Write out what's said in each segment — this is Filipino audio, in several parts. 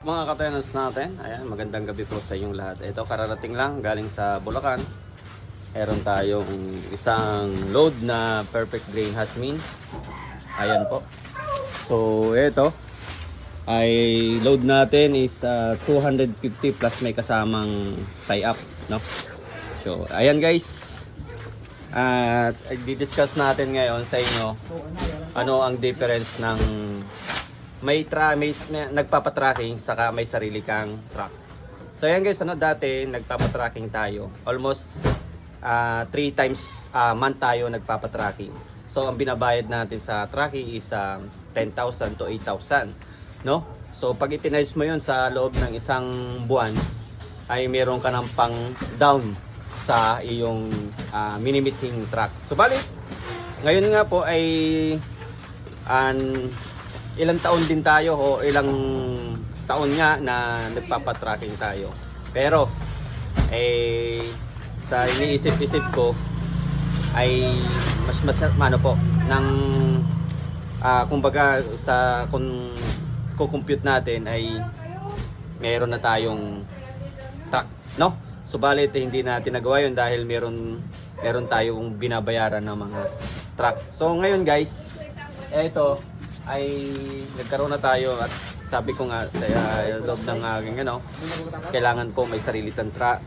Mga ka-tenants natin, ayan, magandang gabi po sa inyong lahat. Ito, kararating lang galing sa Bulacan. Meron tayong isang load na perfect grain Hasmin. Ayan po. So, ito ay load natin is 250 plus may kasamang tie-up, no? So, ayan guys. At i-discuss natin ngayon sa inyo ano ang difference ng may nagpapatracking saka may sarili kang truck. So yan guys, dati nagpapatracking tayo. Almost 3 times a month tayo nagpapatracking. So ang binabayad natin sa tracking is 10,000 to 8,000, no? So pag itinayos mo 'yon sa loob ng isang buwan ay meron ka ng pang down sa iyong minimithing truck. So bali, ngayon nga po ay ilang taon din tayo o ilang taon nga na nagpapatracking tayo. Pero sa iniisip-isip ko ay mas ano po ng kumbaga kung kukompute natin ay meron na tayong truck, no? Subalit hindi natin nagawa yun dahil meron tayong binabayaran ng mga truck. So ngayon guys, eto ay nagkaroon na tayo at sabi ko nga sa loob ng aking kailangan ko may sarili tang truck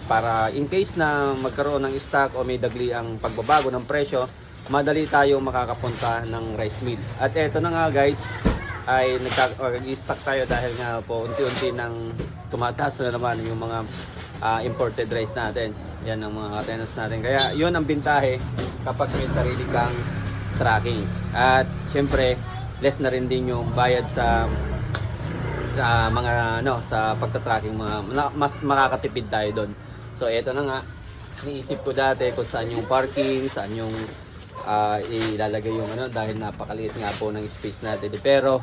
para in case na magkaroon ng stock o may dagli ang pagbabago ng presyo, madali tayo makakapunta ng rice mill. At eto na nga guys, ay nag-stock tayo dahil nga po unti-unti nang tumataas na naman yung mga imported rice natin. Yan ang mga tenants natin. Kaya yun ang bintahe kapag may sarili kang tracking. At syempre, less na rin din yung bayad sa mga sa pagta-tracking, mas makakatipid tayo doon. So eto na nga, iniisip ko dati kung saan yung parking, saan yung ilalagay yung dahil napakaliit nga po ng space natin. Pero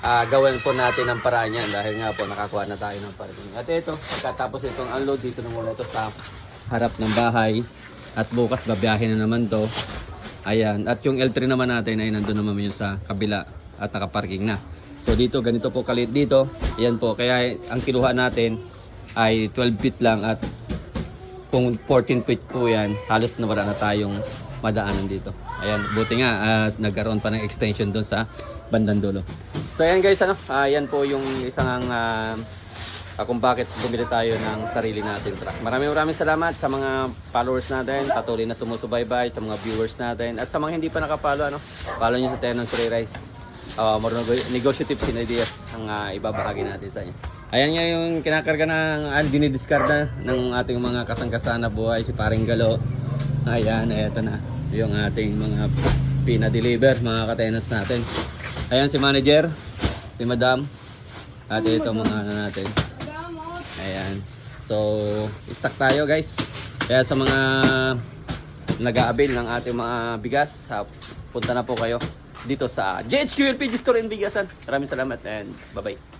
gawin po natin ang paraan yan dahil nga po nakakuha na tayo ng parking. At ito, pagkatapos itong unload, dito na muna ito sa harap ng bahay. At bukas babiyahin na naman to. Ayan, at yung L3 naman natin ay nandun naman yun sa kabila at nakaparking na. So dito, ganito po kalit dito. Ayan po, kaya ang kiluha natin ay 12 feet lang at kung 14 feet po yan, halos na wala na tayong madaanan dito. Ayan, buti nga at nagkaroon pa ng extension doon sa bandang dulo. So ayan guys, ayan po yung isang kung bakit bumili tayo ng sarili nating truck. Maraming salamat sa mga followers natin, patuloy na sumusubaybay, sa mga viewers natin, at sa mga hindi pa nakapalo, follow nyo sa Tenants Rice. More negotiative ideas ang ibabahagi natin sa inyo. Ayan nga yung kinakarga ng dinidiskarda ng ating mga kasangkasana buhay, si Paring Galo. Ayan, eto na yung ating mga pinadeliver, mga ka-tenants natin. Ayan si manager, si madam, at ito mga natin. Ayan. So, stock tayo guys. Kaya sa mga nag-aabil ng ating mga bigas, punta na po kayo dito sa JHQ LPG Store in Bigasan. Maraming salamat and bye-bye.